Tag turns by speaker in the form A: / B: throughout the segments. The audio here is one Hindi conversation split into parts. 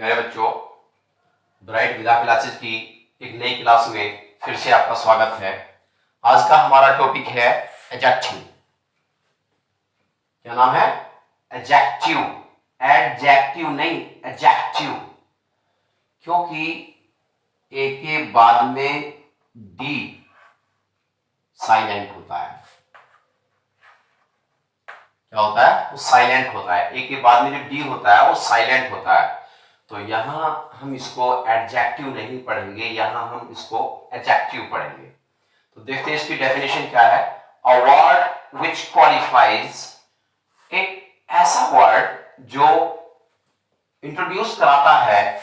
A: प्यारे बच्चों, ब्राइट विदा क्लासेस की एक नई क्लास में फिर से आपका स्वागत है। आज का हमारा टॉपिक है एडजेक्टिव। क्या नाम है? एडजेक्टिव। एडजेक्टिव नहीं, एडजेक्टिव, क्योंकि ए के बाद में डी साइलेंट होता है। क्या होता है? वो साइलेंट होता है। ए के बाद में जो डी होता है वो साइलेंट होता है। तो यहां हम इसको एडजेक्टिव नहीं पढ़ेंगे, यहां हम इसको एडजेक्टिव पढ़ेंगे। तो देखते हैं इसकी डेफिनेशन क्या है। अ वर्ड विच क्वालिफाइज, एक ऐसा वर्ड जो इंट्रोड्यूस कराता है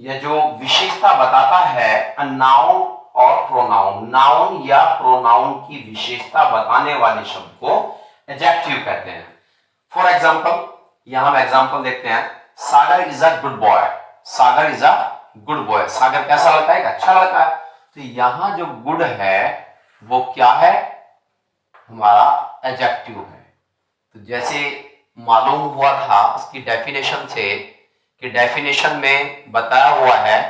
A: या जो विशेषता बताता है अ नाउन और प्रोनाउन, नाउन या प्रोनाउन की विशेषता बताने वाले शब्द को एडजेक्टिव कहते हैं। फॉर एग्जाम्पल, यहां हम एग्जाम्पल देखते हैं। Sagar is a good boy. Sagar is a good boy. Sagar कैसा लड़का है? अच्छा लड़का है। तो यहां जो गुड है वो क्या है? हमारा एडजेक्टिव है। तो जैसे मालूम हुआ था उसकी डेफिनेशन से कि डेफिनेशन में बताया हुआ है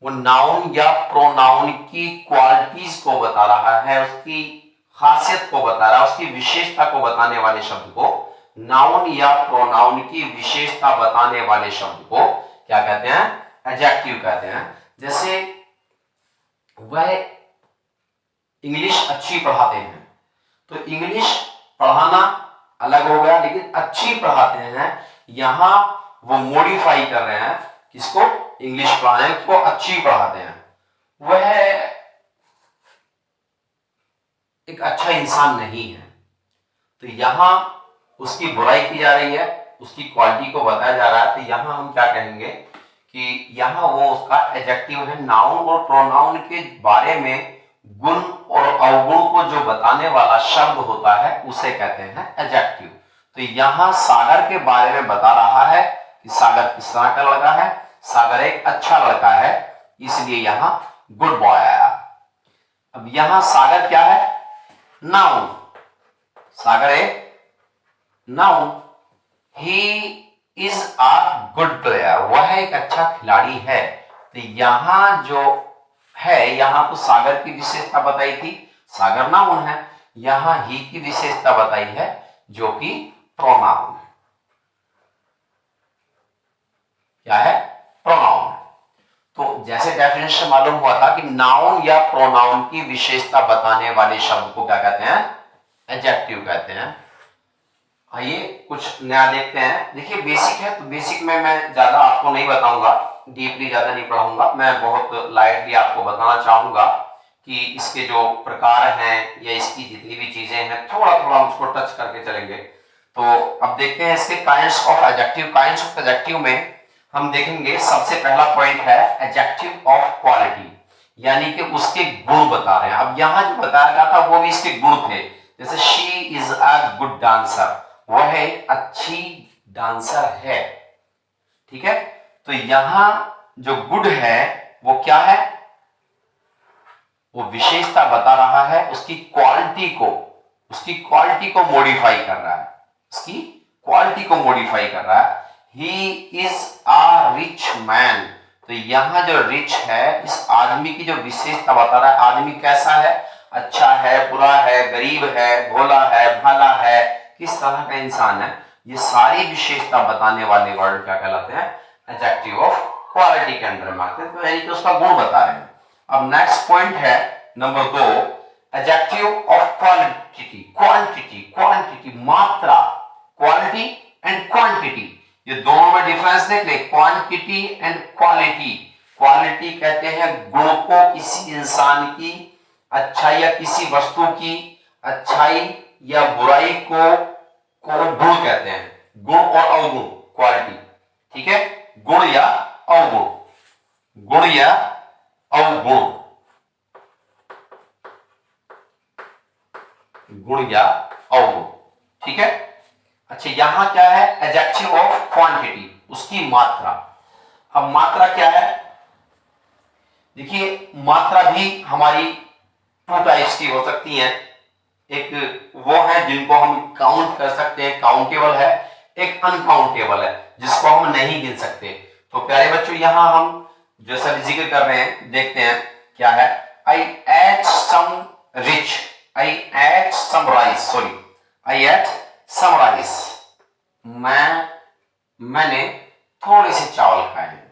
A: वो नाउन या प्रोनाउन की क्वालिटीज को बता रहा है, उसकी खासियत को बता रहा है, उसकी विशेषता को बताने वाले शब्द को, नाउन या प्रोनाउन की विशेषता बताने वाले शब्द को क्या कहते हैं? एडजेक्टिव कहते हैं। जैसे वह इंग्लिश अच्छी पढ़ाते हैं, तो इंग्लिश पढ़ाना अलग हो गया, लेकिन अच्छी पढ़ाते हैं यहां वो मॉडिफाई कर रहे हैं। किसको? इंग्लिश पढ़ाने को अच्छी पढ़ाते हैं। वह एक अच्छा इंसान नहीं है, तो यहां उसकी बुराई की जा रही है, उसकी क्वालिटी को बताया जा रहा है। तो यहां हम क्या कहेंगे कि यहां वो उसका एडजेक्टिव है। नाउन और प्रोनाउन के बारे में गुण और अवगुण को जो बताने वाला शब्द होता है उसे कहते हैं एडजेक्टिव। तो यहां सागर के बारे में बता रहा है कि सागर किस तरह का लड़का है। सागर एक अच्छा लड़का है, इसलिए यहां गुड बॉय आया। अब यहां सागर क्या है? नाउन। सागर एक noun. He is a good player, वह एक अच्छा खिलाड़ी है। तो यहां जो है, यहां तो सागर की विशेषता बताई थी, सागर नाउन है। यहां ही की विशेषता बताई है जो कि प्रोनाउन है। क्या है? प्रोनाउन। तो जैसे डेफिनेशन मालूम हुआ था कि नाउन या प्रोनाउन की विशेषता बताने वाले शब्द को क्या कहते हैं? एडजेक्टिव कहते हैं। आइए कुछ नया देखते हैं। देखिए बेसिक है, तो बेसिक में मैं ज्यादा आपको नहीं बताऊंगा, डीपली ज्यादा नहीं पढ़ाऊंगा। मैं बहुत लाइटली आपको बताना चाहूंगा कि इसके जो प्रकार हैं या इसकी जितनी भी चीजें हैं थोड़ा थोड़ा उसको टच करके चलेंगे। तो अब देखते हैं इसके kinds of adjective. Kinds of adjective में हम देखेंगे सबसे पहला पॉइंट है एडजेक्टिव ऑफ क्वालिटी, यानी कि उसके गुण बता रहे हैं। अब यहां जो बताया गया था वो भी इसके गुण थे। जैसे she is a good dancer, वह एक अच्छी डांसर है। ठीक है? तो यहां जो गुड है वो क्या है? वो विशेषता बता रहा है, उसकी क्वालिटी को मॉडिफाई कर रहा है, उसकी क्वालिटी को मॉडिफाई कर रहा है। He is a rich man, तो यहां जो रिच है इस आदमी की जो विशेषता बता रहा है, आदमी कैसा है? अच्छा है, बुरा है, गरीब है, भोला है, भला है, किस तरह का इंसान है। ये सारी विशेषता बताने वाले वर्ड क्या कहलाते हैं? एडजेक्टिव ऑफ क्वालिटी के अंदर में आते हैं। तो यानी कि उसका गुण बता रहे हैं। अब नेक्स्ट पॉइंट है number 2, adjective of quality. Quantity मात्रा, क्वालिटी एंड क्वांटिटी, ये दोनों में डिफरेंस देख ले। Quantity and quality. क्वालिटी कहते हैं गुण को, किसी इंसान की अच्छाई या किसी वस्तु की अच्छाई या बुराई को गुण कहते हैं। गुण और अवगुण, क्वालिटी। ठीक है? गुण या अवगुण, गुण या अवगुण, गुण या अवगुण। ठीक है? अच्छा, यहां क्या है? एडजेक्टिव ऑफ क्वांटिटी, उसकी मात्रा। अब मात्रा क्या है? देखिए मात्रा भी हमारी 2 टाइप्स की हो सकती है। एक वो है जिनको हम काउंट कर सकते हैं, काउंटेबल है। एक अनकाउंटेबल है जिसको हम नहीं गिन सकते। तो प्यारे बच्चों यहां हम जो सभी जिक्र कर रहे हैं देखते हैं क्या है। I ate some rich, I ate some rice, sorry I ate some rice, मैंने थोड़े से चावल खाए हैं,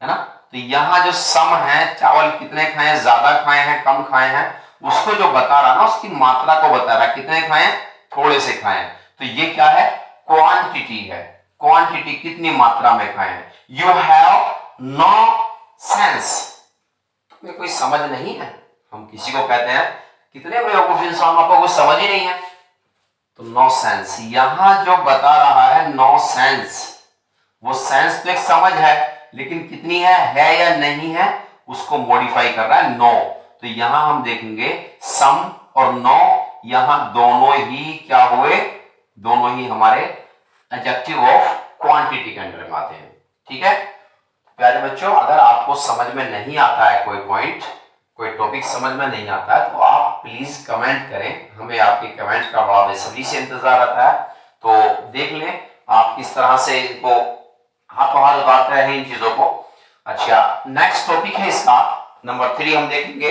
A: है ना। तो यहां जो सम है, चावल कितने खाए हैं, ज्यादा खाए हैं कम खाए हैं, उसको जो बता रहा ना उसकी मात्रा को बता रहा, कितने खाए हैं, थोड़े से खाए हैं। तो ये क्या है, क्वांटिटी है, क्वांटिटी कितनी मात्रा में खाए हैं। यू हैव नो सेंस, तुम्हें कोई समझ नहीं है। हम किसी को कहते हैं कितने बेवकूफ इंसान, आपको कुछ समझ ही नहीं है, तो नो सेंस। यहां जो बता रहा है नो सेंस, वो सेंस तो एक समझ है लेकिन कितनी है या नहीं है, उसको मॉडिफाई कर रहा है नो। तो यहां हम देखेंगे सम और नो, यहां दोनों ही क्या हुए, दोनों ही हमारे एडजेक्टिव ऑफ क्वांटिटी के अंडर में आते हैं। ठीक है प्यारे बच्चों, अगर आपको समझ में नहीं आता है कोई पॉइंट, कोई टॉपिक समझ में नहीं आता है तो आप प्लीज कमेंट करें, हमें आपके कमेंट का बड़ा बेसब्री से इंतजार रहता है। तो देख लें आप किस तरह से इनको हाथों हाथ उतारते हैं इन चीजों को। अच्छा नेक्स्ट टॉपिक है इसका नंबर 3 हम देखेंगे।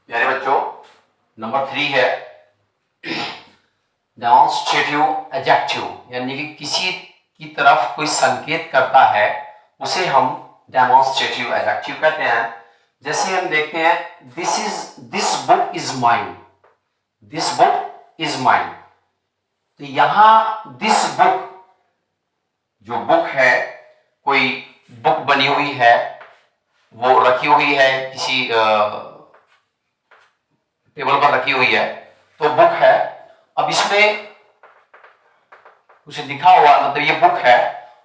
A: प्यारे बच्चों नंबर 3 है डेमोन्स्ट्रेटिव एडजेक्टिव, यानी कि किसी की तरफ कोई संकेत करता है उसे हम डेमोन्स्ट्रेटिव एडजेक्टिव कहते हैं। जैसे हम देखते हैं this book is mine, this book is mine. तो यहां दिस बुक, जो बुक है, कोई बुक बनी हुई है, वो रखी हुई है किसी टेबल पर रखी हुई है, तो बुक है। अब इसमें कुछ लिखा हुआ, मतलब ये बुक है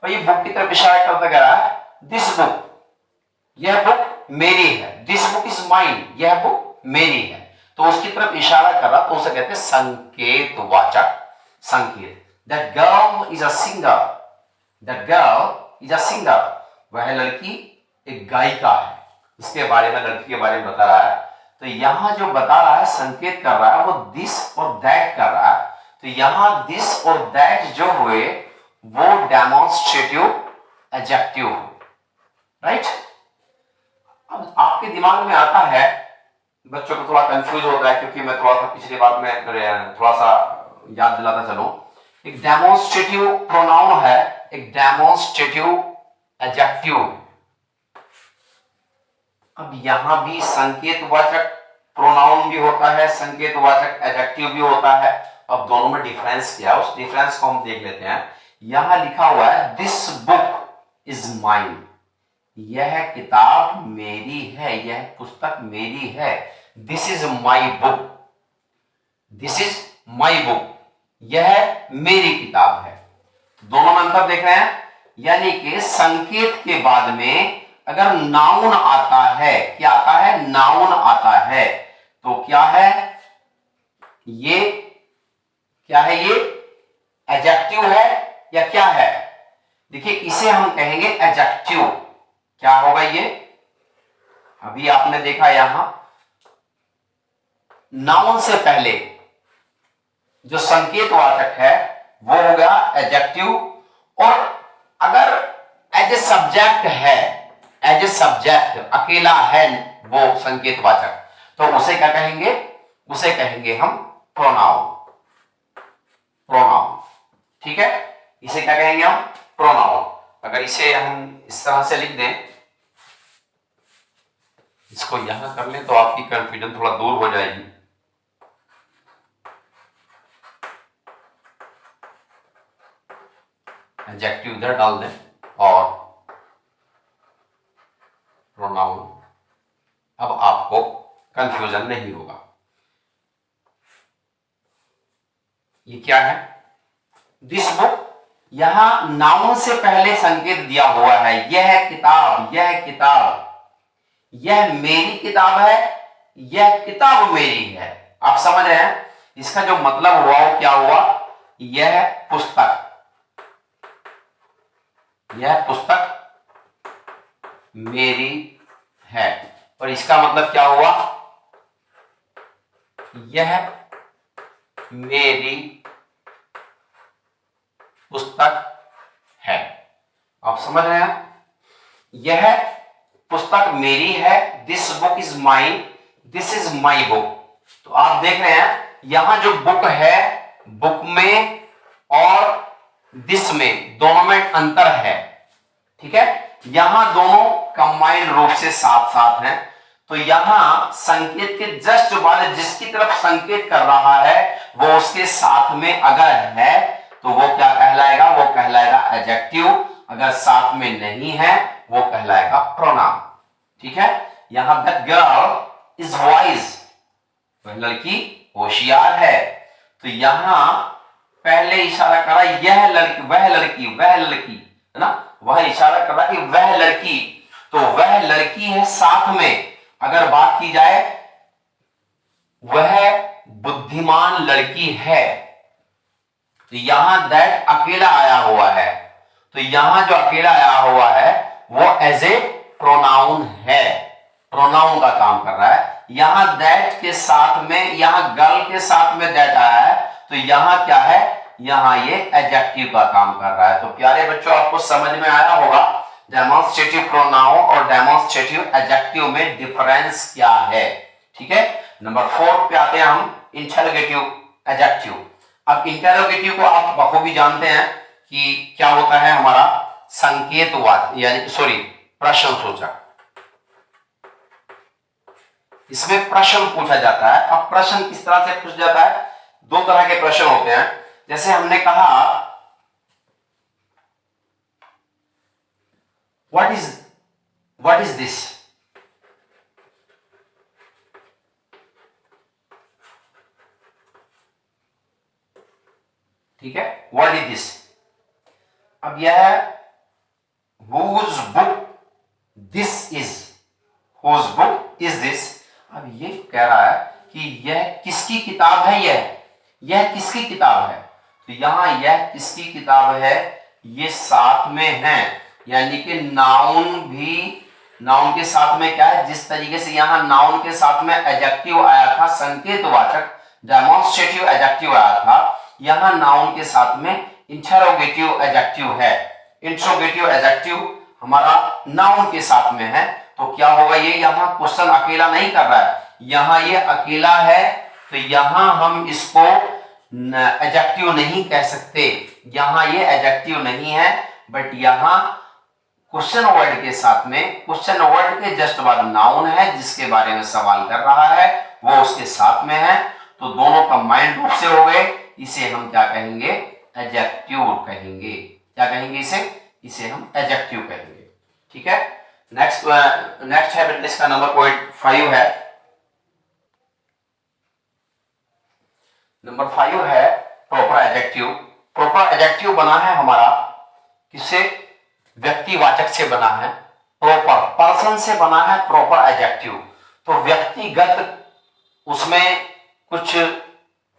A: और ये बुक की तरफ इशारा करता कह रहा है दिस बुक, यह बुक मेरी है, दिस बुक इज माइन, यह बुक मेरी है। तो उसकी तरफ इशारा कर रहा, तो उसे कहते हैं संकेतवाचक, संकेत। That girl is a singer, that girl is a singer, वह लड़की एक गायिका है, इसके बारे में, लड़की के बारे में बता रहा है। तो यहां जो बता रहा है, संकेत कर रहा है, वो दिस और दैट कर रहा है। तो यहां दिस और दैट जो हुए वो डेमोन्स्ट्रेटिव एडजेक्टिव, राइट। अब आपके दिमाग में आता है, बच्चों को थोड़ा कंफ्यूज होता है क्योंकि मैं थोड़ा सा पिछली बार में थोड़ा सा याद दिलाता चलूं। एक डेमोन्स्ट्रेटिव प्रोनाउन है, एक डेमोन्स्ट्रेटिव एडजेक्टिव। अब यहां भी संकेतवाचक प्रोनाउन भी होता है, संकेतवाचक एडजेक्टिव भी होता है। अब दोनों में डिफरेंस क्या है, उस डिफरेंस को हम देख लेते हैं। यहां लिखा हुआ है दिस बुक इज माइन, यह किताब मेरी है, यह पुस्तक मेरी है। This is my book, this is my book, यह मेरी किताब है। दोनों में अंतर देख रहे हैं, यानी कि संकेत के बाद में अगर नाउन आता है, क्या आता है, नाउन आता है, तो क्या है ये, क्या है ये, एडजेक्टिव है या क्या है। देखिए इसे हम कहेंगे एडजेक्टिव। क्या होगा ये, अभी आपने देखा यहां नाउन से पहले जो संकेतवाचक है वो हो गया एडजेक्टिव, और अगर एज ए सब्जेक्ट है, एज ए सब्जेक्ट अकेला है वो संकेतवाचक, तो उसे क्या कहेंगे, उसे कहेंगे हम प्रोनाउन, प्रोनाउन। ठीक है, इसे क्या कहेंगे हम, प्रोनाउन। अगर इसे हम इस तरह से लिख दें, इसको यहां कर लें तो आपकी कंफ्यूजन थोड़ा दूर हो जाएगी। एडजेक्टिव इधर डाल दें और प्रोनाउन, अब आपको कंफ्यूजन नहीं होगा। ये क्या है, दिस बुक, यहां नाउन से पहले संकेत दिया हुआ है, यह किताब, यह किताब, यह मेरी किताब है, यह किताब मेरी है। आप समझ रहे हैं, इसका जो मतलब हुआ वो क्या हुआ, यह पुस्तक, यह पुस्तक मेरी है। और इसका मतलब क्या हुआ, यह मेरी पुस्तक है। आप समझ रहे हैं? यह पुस्तक मेरी है, this book is mine, this is my book. तो आप देख रहे हैं यहां जो बुक है, बुक में और दिस में, दोनों में अंतर है। ठीक है, यहां दोनों कंबाइंड रूप से साथ साथ हैं। तो यहां संकेत के जस्ट बाद जिसकी तरफ संकेत कर रहा है वो उसके साथ में अगर है तो वो क्या कहलाएगा? वो कहलाएगा एडजेक्टिव। अगर साथ में नहीं है वो कहलाएगा प्रोनाउन। ठीक है, यहां द गर्ल इज वाइज, वह लड़की होशियार है। तो यहां पहले इशारा करा यह लड़की, वह लड़की, वह लड़की, है ना, वह इशारा कर रहा कि वह लड़की, तो वह लड़की है साथ में। अगर बात की जाए वह बुद्धिमान लड़की है, तो यहां दैट अकेला आया हुआ है। तो यहां जो अकेला आया हुआ है वो एज ए प्रोनाउन है, प्रोनाउन का काम कर रहा है। यहां दैट के साथ में, यहां गर्ल के साथ में दैट आया है, तो यहां क्या है? यहां ये एडजेक्टिव का काम कर रहा है। तो प्यारे बच्चों, आपको समझ में आया होगा डेमोन्स्ट्रेटिव प्रोनाउन और डेमोन्स्ट्रेटिव एडजेक्टिव में डिफरेंस क्या है। ठीक है, नंबर 4 पे आते हैं हम, इंटरोगेटिव एडजेक्टिव। अब इंटरोगेटिव को आप बखूबी जानते हैं कि क्या होता है हमारा संकेतवाद, यानी सॉरी प्रश्नसूचक। इसमें प्रश्न पूछा जाता है। अब प्रश्न किस तरह से पूछा जाता है? 2 तरह के प्रश्न होते हैं। जैसे हमने कहा व्हाट इज दिस, ठीक है, व्हाट इज दिस। अब यह whose book this is, whose book is this। अब ये कह रहा है कि यह किसकी किताब है, यह किसकी किताब है। तो यहां यह किसकी किताब है ये साथ में है, यानी कि नाउन भी, नाउन के साथ में क्या है, जिस तरीके से यहां नाउन के साथ में एडजेक्टिव आया था, संकेतवाचक डेमोन्स्ट्रेटिव एडजेक्टिव आया था, यहां नाउन के साथ में इंटरोगेटिव एडजेक्टिव है। इंटरोगेटिव एडजेक्टिव हमारा नाउन के साथ में है, तो क्या होगा? ये यहां क्वेश्चन अकेला नहीं कर रहा है, यहां ये अकेला है, तो यहां हम इसको एडजेक्टिव नहीं कह सकते। यहां ये एडजेक्टिव नहीं है, बट यहां क्वेश्चन वर्ड के साथ में, क्वेश्चन वर्ड के जस्ट बाद नाउन है जिसके बारे में सवाल कर रहा है, वो उसके साथ में है, तो दोनों कंबाइंड रूप से हो गए। इसे हम क्या कहेंगे? एडजेक्टिव कहेंगे। क्या कहेंगे इसे हम एडजेक्टिव कहेंगे। ठीक है, नेक्स्ट है इसका नंबर पॉइंट 5 है। नंबर 5 है प्रॉपर एडजेक्टिव। प्रॉपर एडजेक्टिव बना है हमारा किससे? व्यक्तिवाचक से बना है, प्रॉपर पर्सन से बना है प्रॉपर एडजेक्टिव। तो व्यक्तिगत उसमें कुछ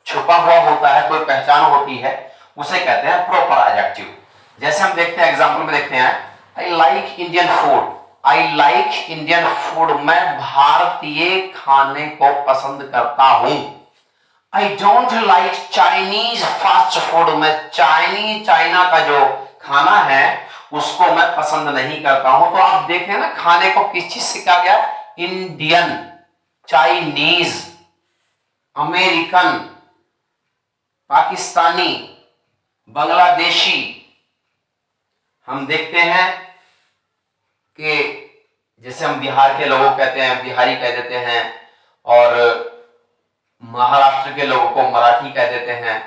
A: छुपा हुआ होता है, कोई पहचान होती है, उसे कहते हैं प्रॉपर एडजेक्टिव। जैसे हम देखते हैं, एग्जांपल में देखते हैं, I like Indian food, I like Indian food, मैं भारतीय खाने को पसंद करता हूं। I don't like Chinese fast food, मैं चाइना का जो खाना है उसको मैं पसंद नहीं करता हूं। तो आप देखें ना, खाने को किस चीज से कहा गया? Indian, Chinese, American, Pakistani, Bangladeshi. हम देखते हैं कि जैसे हम बिहार के लोगों कहते हैं बिहारी कह देते हैं, और महाराष्ट्र के लोगों को मराठी कह देते हैं।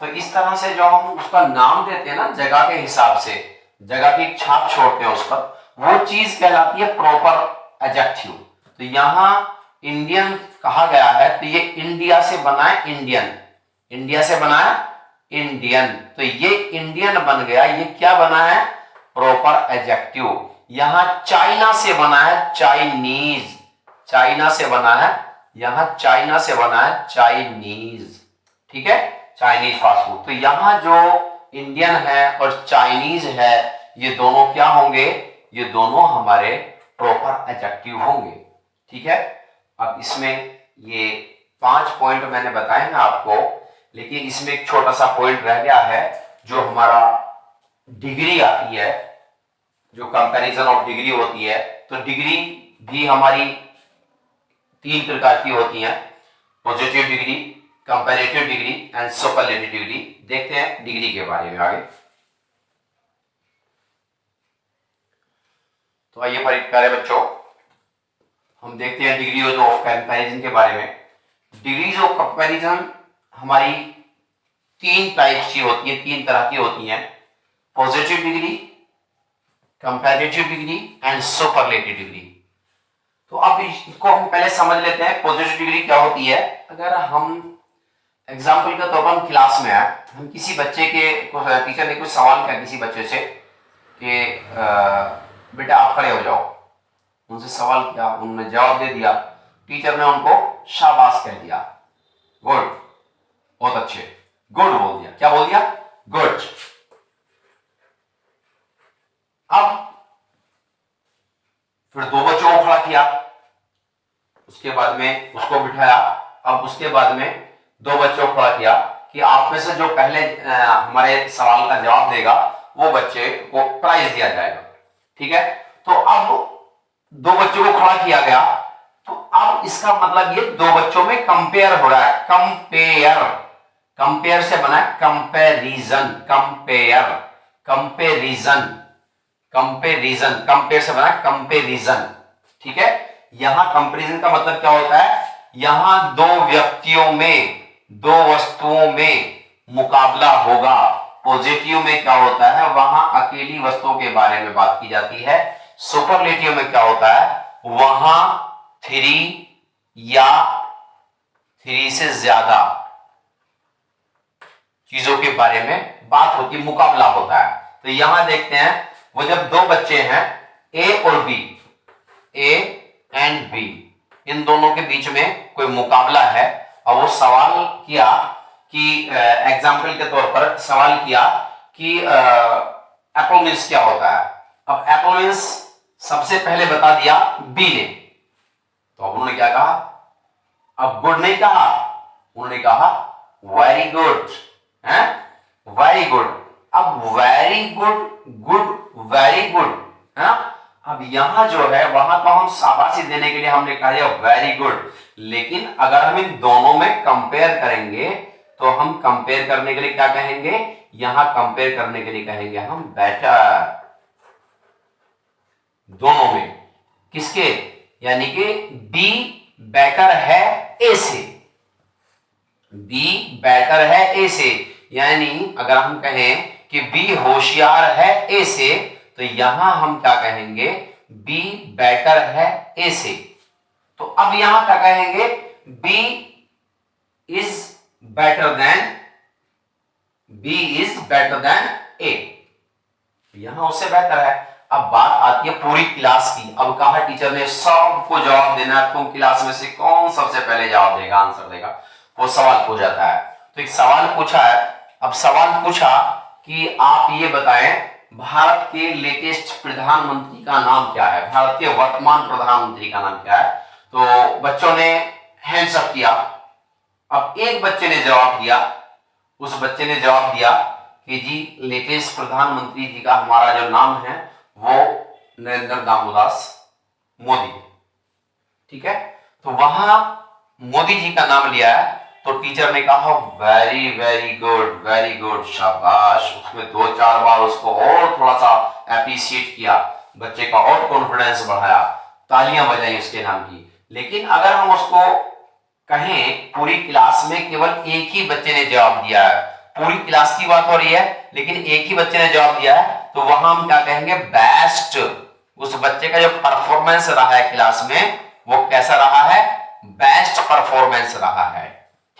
A: तो इस तरह से जो हम उसका नाम देते हैं ना, जगह के हिसाब से, जगह की छाप छोड़ते हैं उस पर, वो चीज कहलाती है प्रॉपर एडजेक्टिव। तो यहां इंडियन कहा गया है, तो ये इंडिया से बना है इंडियन, इंडिया से बना है इंडियन, तो ये इंडियन बन गया। ये क्या बना है? Proper adjective. यहां चाइना से बना है चाइनीज, चाइना से बना है, यहां चाइना से बना है चाइनीज। ठीक है, चाइनीज फास्ट फूड। तो यहां जो इंडियन है और चाइनीज है, ये दोनों क्या होंगे? ये दोनों हमारे प्रॉपर एडजेक्टिव होंगे। ठीक है, अब इसमें ये 5 पॉइंट मैंने बताए हैं आपको, लेकिन इसमें एक छोटा सा पॉइंट रह गया है, जो हमारा डिग्री आती है, जो कंपैरिजन ऑफ डिग्री होती है। तो डिग्री भी हमारी 3 प्रकार की होती है, positive degree, comparative degree and superlative degree. देखते हैं डिग्री के बारे में आगे। तो आइए प्यारे बच्चों, हम देखते हैं डिग्री ऑफ कंपैरिजन के बारे में। डिग्रीज ऑफ कंपैरिजन हमारी 3 टाइप्स की होती है, 3 तरह की होती हैं, positive degree, comparative degree and superlative degree. तो अब इसको हम पहले समझ लेते हैं पॉजिटिव डिग्री क्या होती है। अगर हम एग्जाम्पल के तौर पर हम क्लास में आए, हम किसी बच्चे के टीचर ने कुछ सवाल किया किसी बच्चे से कि बेटा आप खड़े हो जाओ, उनसे सवाल किया, उन्होंने जवाब दे दिया, टीचर ने उनको शाबाश कह दिया, गुड, बहुत अच्छे, गुड बोल दिया। क्या बोल दिया? गुड। अब फिर 2 बच्चों को खड़ा किया, उसके बाद में उसको बिठाया। अब उसके बाद में 2 बच्चों को खड़ा किया कि आप में से जो पहले हमारे सवाल का जवाब देगा वो बच्चे को प्राइज दिया जाएगा। ठीक है, तो अब 2 बच्चों को खड़ा किया गया, तो अब इसका मतलब ये 2 बच्चों में कंपेयर हो रहा है। कंपेयर, कंपेयर से बना है comparison, compare, comparison, comparison, compare से बना कंपैरिजन। ठीक है, यहां कंपैरिजन का मतलब क्या होता है? यहां 2 व्यक्तियों में, 2 वस्तुओं में मुकाबला होगा। पॉजिटिव में क्या होता है? वहां अकेली वस्तुओं के बारे में बात की जाती है। सुपरलेटिव में क्या होता है? वहां 3 या 3 से ज्यादा चीजों के बारे में बात होती, मुकाबला होता है। तो यहां देखते हैं, वो जब 2 बच्चे हैं ए और बी, ए एंड बी, इन दोनों के बीच में कोई मुकाबला है, और वो सवाल किया कि एग्जाम्पल के तौर पर सवाल किया कि एप्पल मीन्स क्या होता है। अब एप्पल मीन्स सबसे पहले बता दिया बी ने, तो अब उन्होंने क्या कहा? अब गुड नहीं कहा, उन्होंने कहा वेरी गुड, है वेरी गुड। अब very good, good, very good है। अब यहां जो है वहां तो हम शाबाशी देने के लिए हमने कहा वेरी गुड, लेकिन अगर हम इन दोनों में कंपेयर करेंगे तो हम कंपेयर करने के लिए क्या कहेंगे? यहां कंपेयर करने के लिए कहेंगे हम बेटर। दोनों में किसके? यानी कि बी बेटर है ए से, बी बेटर है ए से। यानी अगर हम कहें कि बी होशियार है ए से, तो यहां हम क्या कहेंगे? बी बेटर है ए से। तो अब यहां क्या कहेंगे? B is better than, B is better than A, यहां उससे बेहतर है। अब बात आती है पूरी क्लास की। अब कहा टीचर ने सबको जवाब देना है, तुम क्लास में से कौन सबसे पहले जवाब देगा, आंसर देगा, वो सवाल पूछा जाता है। तो एक सवाल पूछा है। अब सवाल पूछा कि आप ये बताएं भारत के लेटेस्ट प्रधानमंत्री का नाम क्या है, भारत के वर्तमान प्रधानमंत्री का नाम क्या है। तो बच्चों ने हैंड्स अप किया। अब एक बच्चे ने जवाब दिया, उस बच्चे ने जवाब दिया कि जी लेटेस्ट प्रधानमंत्री जी का हमारा जो नाम है वो नरेंद्र दामोदास मोदी। ठीक है, तो वहां मोदी जी का नाम लिया है। तो टीचर ने कहा very very good, very good, शाबाश। उसमें 2-4 बार उसको और थोड़ा सा एप्रिशिएट किया, बच्चे का और कॉन्फिडेंस बढ़ाया, तालियां बजाई उसके नाम की। लेकिन अगर हम उसको कहें पूरी क्लास में केवल एक ही बच्चे ने जवाब दिया है, पूरी क्लास की बात हो रही है लेकिन एक ही बच्चे ने जवाब दिया है, तो वहां हम क्या कहेंगे? बेस्ट। उस बच्चे का जो परफॉर्मेंस रहा है क्लास में वो कैसा रहा है? बेस्ट परफॉर्मेंस रहा है।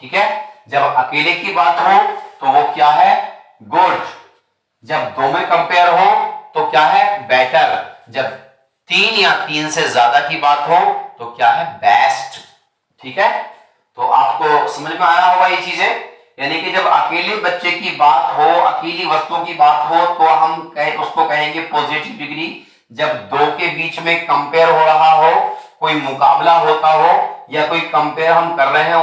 A: ठीक है, जब अकेले की बात हो तो वो क्या है? गुड। जब 2 में कंपेयर हो तो क्या है? बेटर। जब 3 या 3 से ज्यादा की बात हो तो क्या है? बेस्ट। ठीक है, तो आपको समझ में आया होगा ये चीजें। यानी कि जब अकेले बच्चे की बात हो, अकेली वस्तु की बात हो, तो हम उसको कहेंगे पॉजिटिव डिग्री। जब 2 के बीच में कंपेयर हो रहा हो कोई मुकाबला होता हो या कोई कंपेयर हम कर रहे हैं,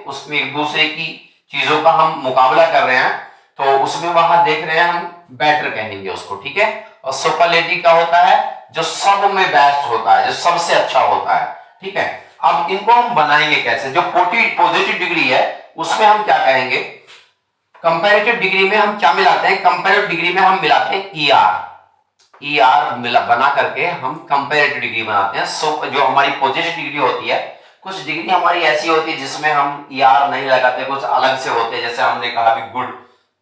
A: उसमें एक दूसरे की चीजों का हम मुकाबला कर रहे हैं, तो उसमें वहां देख रहे हैं हम बेटर कहेंगे उसको, ठीक है। और सुपरलेटिव क्या होता है, जो सब में बेस्ट होता है, जो सबसे अच्छा होता है, ठीक है। अब इनको हम बनाएंगे कैसे, जो पॉजिटिव डिग्री है उसमें हम क्या कहेंगे, कंपैरेटिव डिग्री में हम क्या मिलाते हैं, कंपैरेटिव डिग्री में हम मिलाते हैं बना करके हम कंपैरेटिव डिग्री बनाते हैं। सो जो हमारी पॉजिटिव डिग्री होती है, कुछ डिग्री हमारी ऐसी होती है जिसमें हम नहीं लगाते, कुछ अलग से होते हैं, जैसे हमने कहा भी गुड,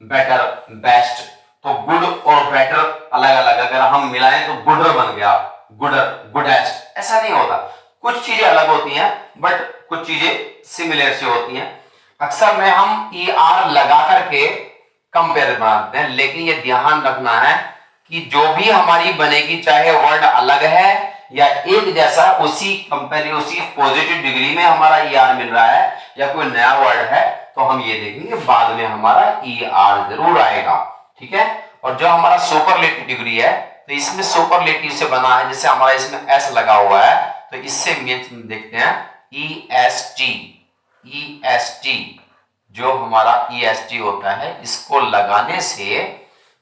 A: बेटर, बेस्ट, तो गुड और बेटर अलग अलग, अगर हम मिलाएं तो गुडर बन गया, गुडेस्ट, ऐसा नहीं होता। कुछ चीजें अलग होती हैं बट कुछ चीजें सिमिलर से होती हैं। अक्सर में हम लगा करके कंपेयर बनाते हैं, लेकिन ये ध्यान रखना है कि जो भी हमारी बनेगी, चाहे वर्ड अलग है या एक जैसा, उसी पॉजिटिव डिग्री में हमारा मिल रहा है या कोई नया वर्ड है, तो हम ये देखेंगे बाद में हमारा जरूर आएगा, ठीक है। और जो हमारा सुपरलेटिव डिग्री है, तो इसमें सुपरलेटिव से बना है, जैसे हमारा इसमें एस लगा हुआ है, तो इससे देखते हैं EST, जो हमारा EST होता है, इसको लगाने से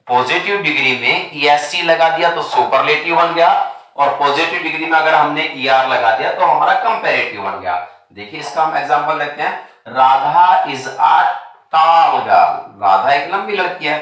A: पॉजिटिव डिग्री में EST लगा दिया तो सुपरलेटिव बन गया, और पॉजिटिव डिग्री में अगर हमने लगा दिया तो हमारा कंपैरेटिव बन गया। देखिए इसका हम एग्जांपल लेते हैं, Radha is a tall girl, Radha एक लंबी लड़की है।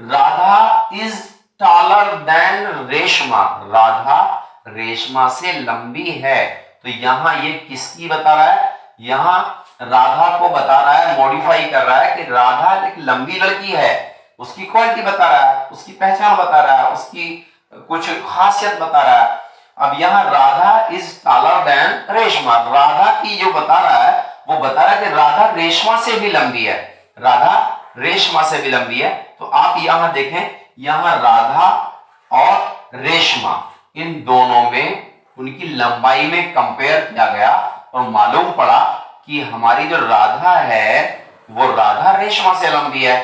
A: Radha is taller than Reshma, Radha Reshma से लंबी है। तो यहां ये किसकी बता रहा है, यहां राधा को बता रहा है, मॉडिफाई कर रहा है कि राधा एक लंबी लड़की है, उसकी क्वालिटी बता रहा है, उसकी पहचान बता रहा है, उसकी कुछ खासियत बता रहा है। अब यहाँ Radha is taller than Reshma, Radha की जो बता रहा है वो बता रहा है कि राधा रेशमा से भी लंबी है, राधा रेशमा से भी लंबी है। तो आप यहां देखें, यहां राधा और रेशमा इन दोनों में उनकी लंबाई में कंपेयर किया गया और मालूम पड़ा कि हमारी जो राधा है वो राधा रेशमा से लंबी है।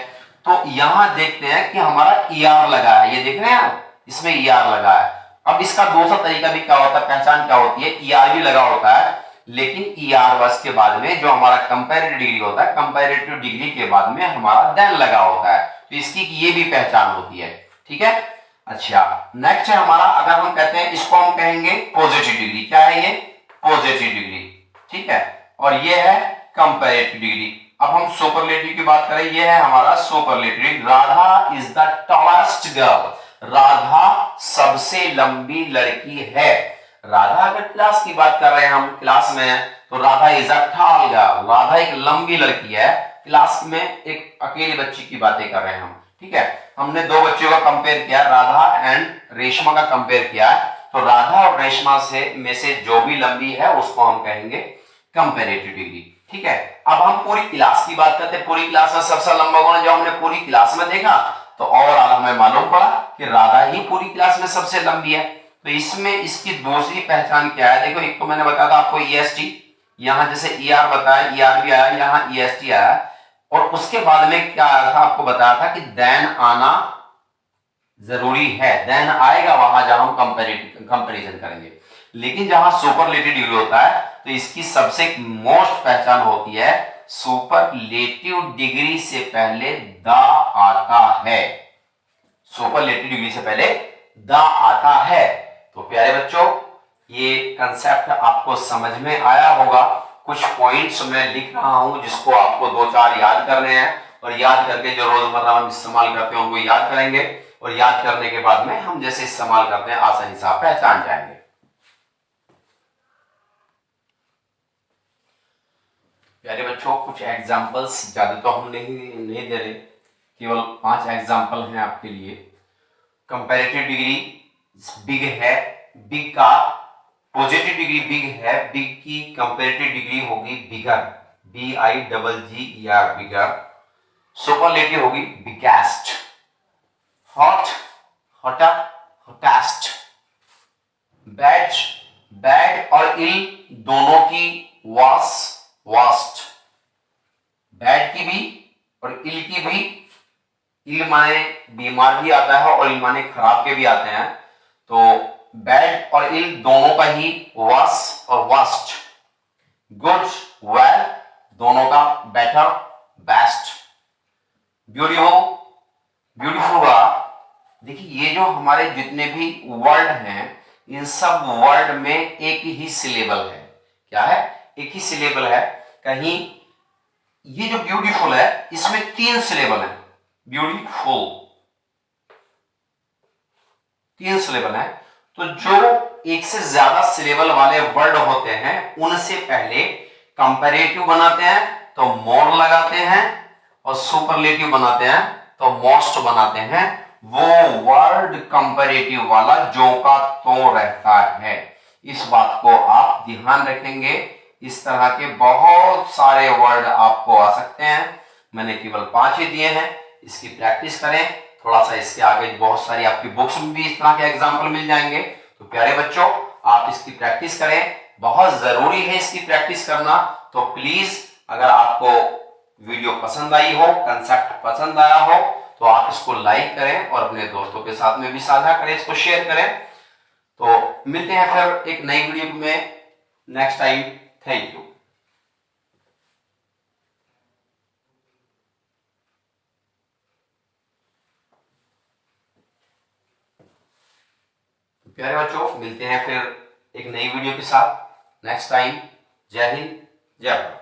A: तो यहां देखते हैं कि हमारा लगा है, ये देख रहे हैं आप, इसमें लगा है। अब इसका दूसरा तरीका भी क्या होता है, पहचान क्या होती है, भी लगा होता है, लेकिन बस के बाद में जो हमारा कंपैरेटिव डिग्री होता है, कंपैरेटिव डिग्री के बाद में हमारा देन लगा होता है, तो इसकी ये भी पहचान होती है, ठीक है। अच्छा, नेक्स्ट है हमारा, अगर हम कहते हैं इसको हम कहेंगे पॉजिटिव डिग्री, क्या है ये, पॉजिटिव डिग्री, ठीक है। और ये है कंपैरेटिव डिग्री। अब हम सुपरलेटिव की बात करें, ये है हमारा superlative, Radha is the tallest girl, Radha सबसे लंबी लड़की है। राधा अगर क्लास की बात कर रहे हैं हम, क्लास में, तो Radha is a tall girl, Radha एक लंबी लड़की है। क्लास में एक अकेली बच्ची की बातें कर रहे हैं हम, ठीक है। हमने दो बच्चों का कंपेयर किया, राधा एंड रेशमा का कंपेयर किया, तो राधा और रेशमा में से जो भी लंबी है उसको हम कहेंगे कंपैरेटिव डिग्री, ठीक है। अब हम पूरी क्लास की बात करते हैं, पूरी क्लास में सबसे लंबा कौन है, जो हमने पूरी क्लास में देखा, तो और हमें मालूम पड़ा कि राधा ही पूरी क्लास में सबसे लंबी है। तो इसमें इसकी दूसरी पहचान क्या है, देखो एक तो मैंने बताया था आपको EST, यहां जैसे बताया, भी आया, यहाँ EST आया, और उसके बाद में क्या आया था, आपको बताया था कि देन आना जरूरी है, देन आएगा वहां जहां हम कंपैरिजन करेंगे। लेकिन जहां सुपरलेटिव डिग्री होता है, तो इसकी सबसे मोस्ट पहचान होती है, सुपरलेटिव डिग्री से पहले द आता है, सुपरलेटिव डिग्री से पहले द आता है। तो प्यारे बच्चों, ये कंसेप्ट आपको समझ में आया होगा। कुछ पॉइंट्स मैं लिख रहा हूं जिसको आपको 2-4 याद करने हैं, और याद करके जो रोजमर्रा हम इस्तेमाल करते हैं उनको याद करेंगे, और याद करने के बाद में हम जैसे इस्तेमाल करते हैं आसानी से आप पहचान जाएंगे। प्यारे बच्चों, कुछ एग्जांपल्स, ज्यादा तो हम नहीं दे रहे, केवल 5 एग्जांपल हैं आपके लिए। कंपैरेटिव डिग्री बिग है, बिग का पॉजिटिव डिग्री बिग है, बिग की कंपैरेटिव डिग्री होगी बिगर, BIGGER, बिगर। सुपरलेटिव होगी biggest, hot, hotter, hottest. Bad और इल दोनों की वास्ट, बैड की भी और इल की भी, इल माने बीमार भी आता है और इल माने खराब के भी आते हैं। तो बैड और इल दोनों का ही वर्स और वर्स्ट, गुड वेल दोनों का बेटर बेस्ट, ब्यूटीफुल ब्यूटीफुल का देखिए ये जो हमारे जितने भी वर्ड हैं इन सब वर्ड में एक ही सिलेबल है। क्या है? एक ही सिलेबल है। कहीं ये जो ब्यूटीफुल है इसमें 3 सिलेबल है, ब्यूटीफुल 3 सिलेबल है। तो जो एक से ज्यादा सिलेबल वाले वर्ड होते हैं उनसे पहले कंपैरेटिव बनाते हैं तो मोर लगाते हैं, और सुपरलेटिव बनाते हैं तो मोस्ट बनाते हैं। वो वर्ड कंपैरेटिव वाला जो का तो रहता है। इस बात को आप ध्यान रखेंगे। इस तरह के बहुत सारे वर्ड आपको आ सकते हैं। मैंने केवल 5 ही दिए हैं, इसकी प्रैक्टिस करें थोड़ा सा। इसके आगे बहुत सारी आपकी बुक्स में भी इस तरह के एग्जाम्पल मिल जाएंगे। तो प्यारे बच्चों आप इसकी प्रैक्टिस करें, बहुत जरूरी है इसकी प्रैक्टिस करना। तो प्लीज अगर आपको वीडियो पसंद आई हो, कंसेप्ट पसंद आया हो तो आप इसको लाइक करें और अपने दोस्तों के साथ में भी साझा करें, इसको शेयर करें। तो मिलते हैं फिर एक नई वीडियो में नेक्स्ट टाइम। Thank you. प्यारे बच्चों मिलते हैं फिर एक नई वीडियो के साथ नेक्स्ट टाइम। जय हिंद, जय भारत।